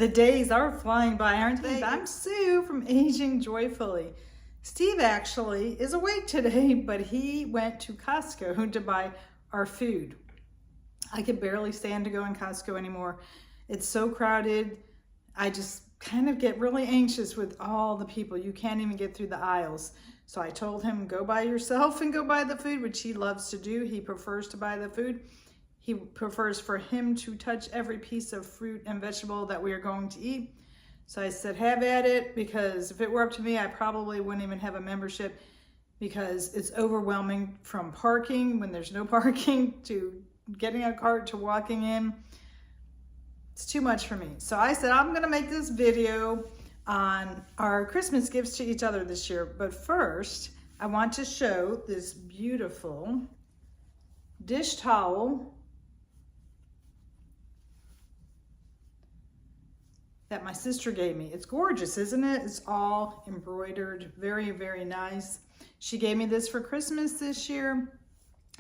The days are flying by, aren't they? I'm Sue from Aging Joyfully. Steve actually is awake today, but he went to Costco to buy our food. I can barely stand to go in Costco anymore. It's so crowded. I just kind of get really anxious with all the people. You can't even get through the aisles. So I told him, go by yourself and go buy the food, which he loves to do. He prefers to buy the food. He prefers for him to touch every piece of fruit and vegetable that we are going to eat. So I said, have at it, because if it were up to me, I probably wouldn't even have a membership, because it's overwhelming from parking when there's no parking to getting a cart to walking in. It's too much for me. So I said, I'm gonna make this video on our Christmas gifts to each other this year. But first, I want to show this beautiful dish towel that my sister gave me. It's gorgeous, isn't it? It's all embroidered, very, very nice. She gave me this for Christmas this year.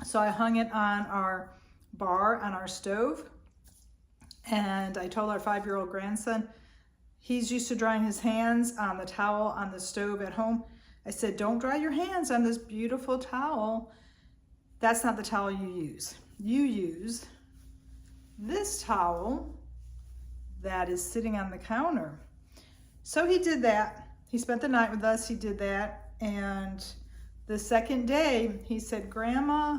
So I hung it on our bar on our stove. And I told our 5-year-old grandson, he's used to drying his hands on the towel on the stove at home. I said, don't dry your hands on this beautiful towel. That's not the towel you use. You use this towel that is sitting on the counter. So he did that. He spent the night with us. He did that. And the second day, he said, Grandma,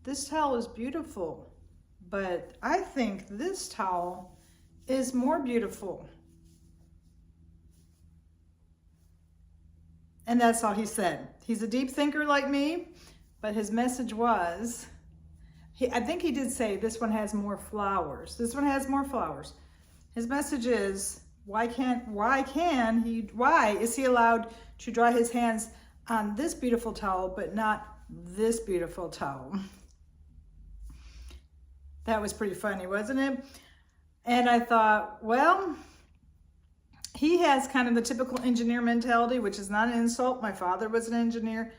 this towel is beautiful, but I think this towel is more beautiful. And that's all he said. He's a deep thinker like me, but his message was, I think he did say this one has more flowers. This one has more flowers. His message is, why is he allowed to dry his hands on this beautiful towel, but not this beautiful towel? That was pretty funny, wasn't it? And I thought, well, he has kind of the typical engineer mentality, which is not an insult. My father was an engineer,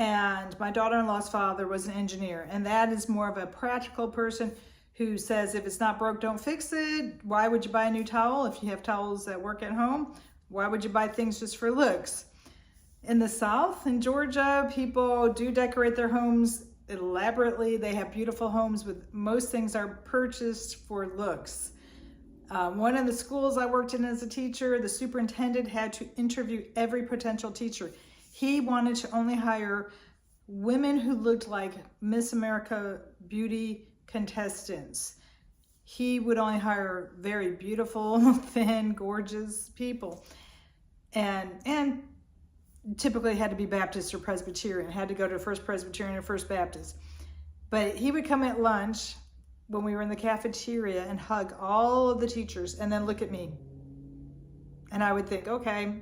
and my daughter-in-law's father was an engineer. And that is more of a practical person who says, if it's not broke, don't fix it. Why would you buy a new towel if you have towels that work at home? Why would you buy things just for looks? In the South, in Georgia, people do decorate their homes elaborately. They have beautiful homes with most things are purchased for looks. One of the schools I worked in as a teacher, the superintendent had to interview every potential teacher. He wanted to only hire women who looked like Miss America beauty contestants. He would only hire very beautiful, thin, gorgeous people. And typically had to be Baptist or Presbyterian, had to go to First Presbyterian or First Baptist. But he would come at lunch when we were in the cafeteria and hug all of the teachers and then look at me. And I would think, okay,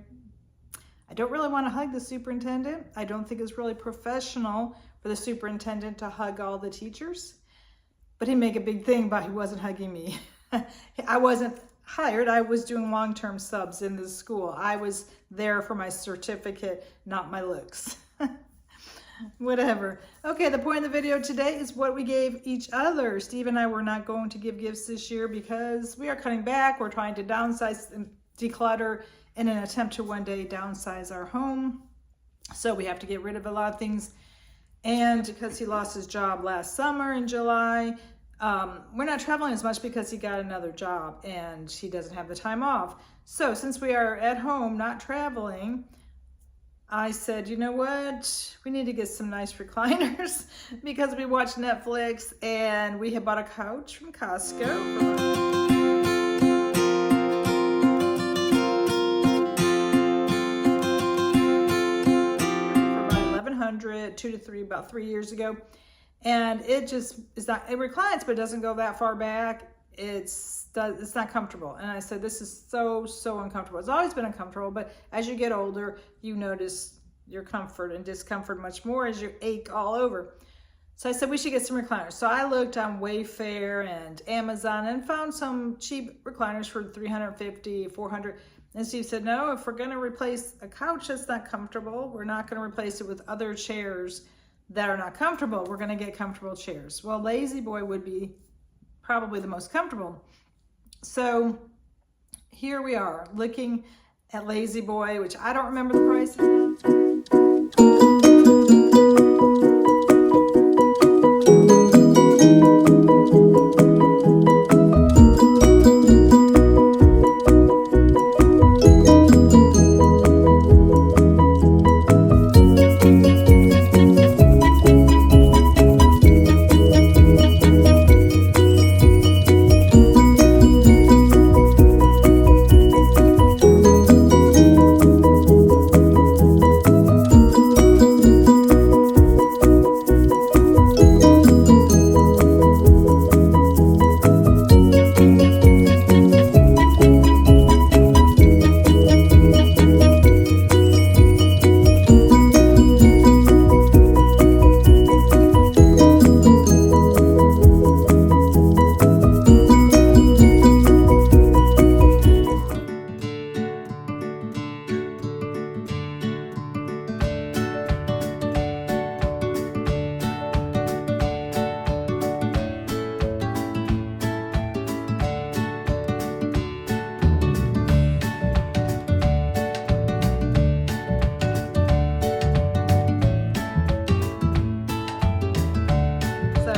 I don't really want to hug the superintendent. I don't think it's really professional for the superintendent to hug all the teachers. But he'd make a big thing about he wasn't hugging me. I wasn't hired. I was doing long-term subs in the school. I was there for my certificate, not my looks. Whatever. Okay, the point of the video today is what we gave each other. Steve and I were not going to give gifts this year because we are cutting back. We're trying to downsize and declutter in an attempt to one day downsize our home. So we have to get rid of a lot of things. And because he lost his job last summer in July, we're not traveling as much because he got another job and he doesn't have the time off. So since we are at home, not traveling, I said, you know what? We need to get some nice recliners because we watch Netflix, and we had bought a couch from Costco for about $1,100, about 3 years ago. And it just is not, it reclines, but it doesn't go that far back. It's not comfortable. And I said, this is so uncomfortable. It's always been uncomfortable, but as you get older, you notice your comfort and discomfort much more as you ache all over. So I said, we should get some recliners. So I looked on Wayfair and Amazon and found some cheap recliners for $350, $400. And Steve said, no, if we're gonna replace a couch that's not comfortable, we're not gonna replace it with other chairs that are not comfortable. We're gonna get comfortable chairs. Well, Lazy Boy would be probably the most comfortable. So here we are looking at Lazy Boy, which I don't remember the price.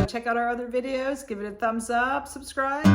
Check out our other videos, give it a thumbs up, subscribe.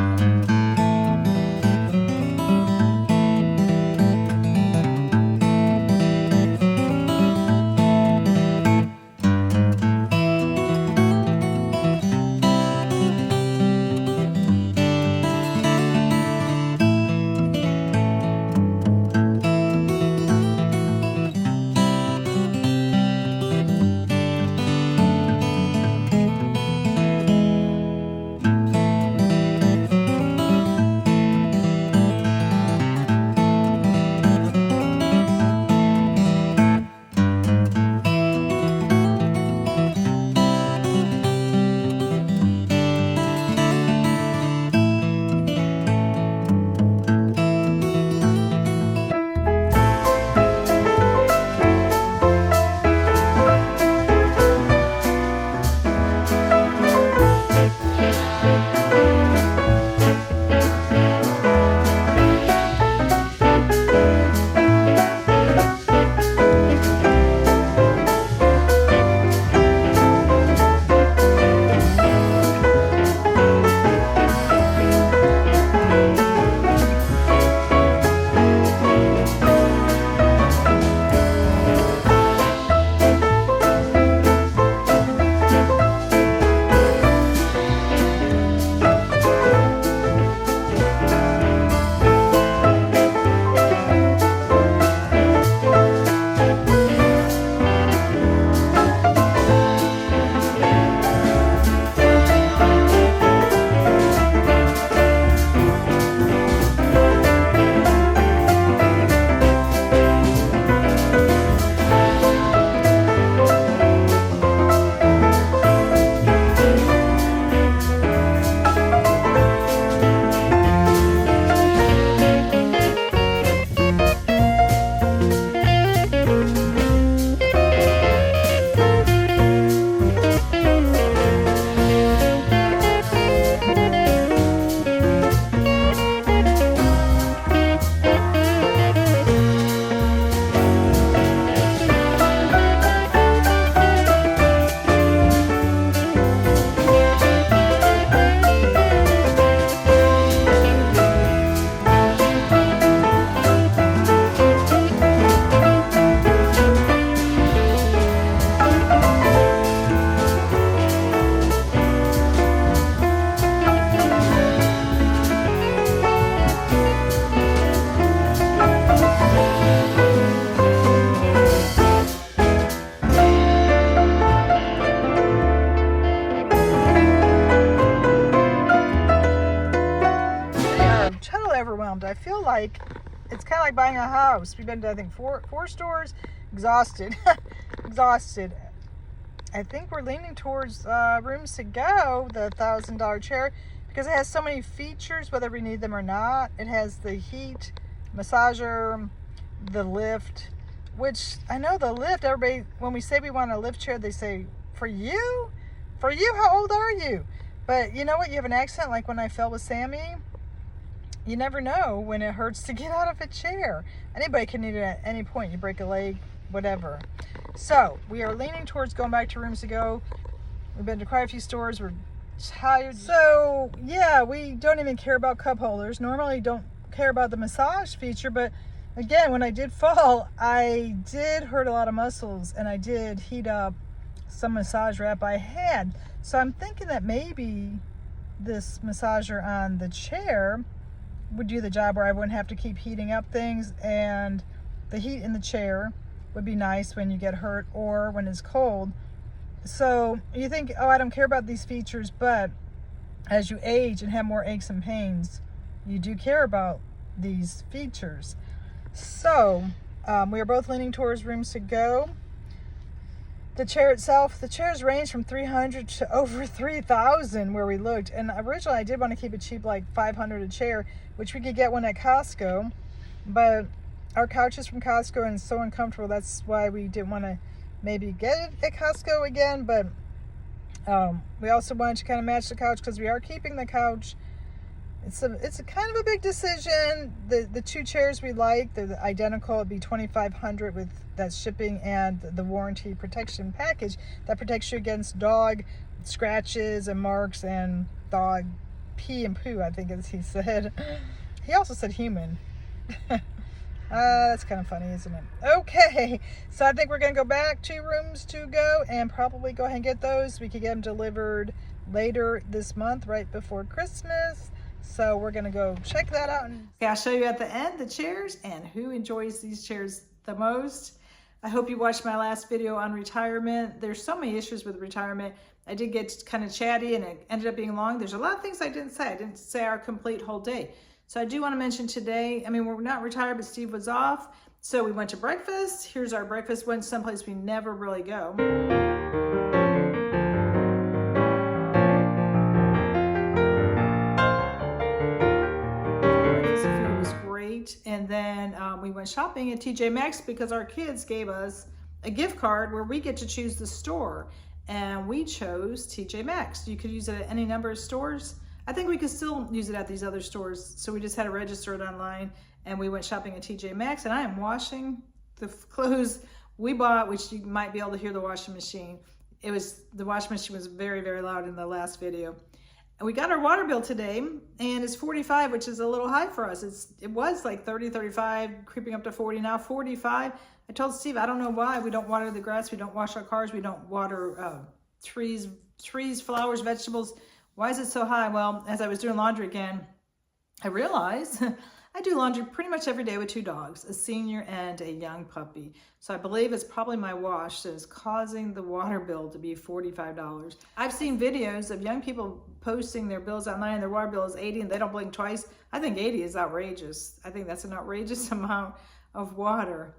Overwhelmed. I feel like it's kind of like buying a house. We've been to, I think, four stores. Exhausted. Exhausted. I think we're leaning towards Rooms to Go, the $1,000 chair, because it has so many features, whether we need them or not. It has the heat, massager, the lift, which I know the lift, everybody, when we say we want a lift chair, they say, for you? For you? How old are you? But you know what? You have an accident like when I fell with Sammy. You never know when it hurts to get out of a chair. Anybody can need it at any point. You break a leg, whatever. So we are leaning towards going back to Rooms to Go. We've been to quite a few stores. We're tired. So yeah, we don't even care about cup holders. Normally don't care about the massage feature, but again, when I did fall, I did hurt a lot of muscles and I did heat up some massage wrap I had. So I'm thinking that maybe this massager on the chair would do the job where I wouldn't have to keep heating up things, and the heat in the chair would be nice when you get hurt or when it's cold. So you think, oh, I don't care about these features, but as you age and have more aches and pains, you do care about these features. So we are both leaning towards Rooms to Go. The chair itself, the chairs range from $300 to over $3,000 where we looked. And originally I did want to keep it cheap, like $500 a chair, which we could get one at Costco. But our couch is from Costco and it's so uncomfortable. That's why we didn't want to maybe get it at Costco again. But we also wanted to kind of match the couch because we are keeping the couch. It's a kind of a big decision. The two chairs we like, they're identical. It'd be $2,500 with that shipping and the warranty protection package that protects you against dog scratches and marks and dog pee and poo, I think as he said. He also said human. That's kind of funny, isn't it? Okay, so I think we're gonna go back to Rooms to Go and probably go ahead and get those. We could get them delivered later this month, right before Christmas. So we're gonna go check that out. Okay, I'll show you at the end the chairs and who enjoys these chairs the most. I hope you watched my last video on retirement. There's so many issues with retirement. I did get kind of chatty and it ended up being long. There's a lot of things I didn't say. I didn't say our complete whole day. So I do want to mention today, I mean, we're not retired, but Steve was off. So we went to breakfast. Here's our breakfast. Went someplace we never really go. And then we went shopping at TJ Maxx because our kids gave us a gift card where we get to choose the store, and we chose TJ Maxx. You could use it at any number of stores. I think we could still use it at these other stores, so we just had to register it online, and we went shopping at TJ Maxx. And I am washing the clothes we bought, which you might be able to hear the washing machine. The washing machine was very, very loud in the last video. And we got our water bill today, and it's $45, which is a little high for us. It was like 30, 35, creeping up to 40, now 45. I told Steve, I don't know why we don't water the grass, we don't wash our cars, we don't water trees, flowers, vegetables. Why is it so high? Well, as I was doing laundry again, I realized I do laundry pretty much every day with two dogs, a senior and a young puppy. So I believe it's probably my wash that is causing the water bill to be $45. I've seen videos of young people posting their bills online and their water bill is $80 and they don't blink twice. I think $80 is outrageous. I think that's an outrageous amount of water.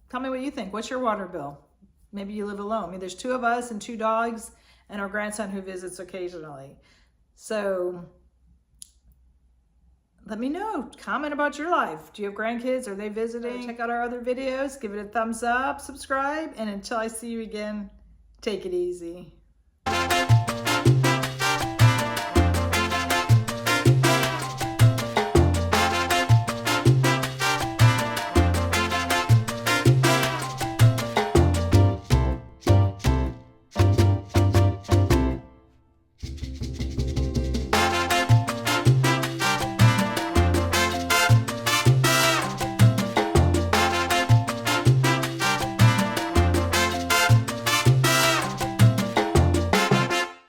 Tell me what you think. What's your water bill? Maybe you live alone. I mean, there's two of us and two dogs and our grandson who visits occasionally. So let me know. Comment about your life. Do you have grandkids? Are they visiting? Check out our other videos. Give it a thumbs up, subscribe, and until I see you again, take it easy.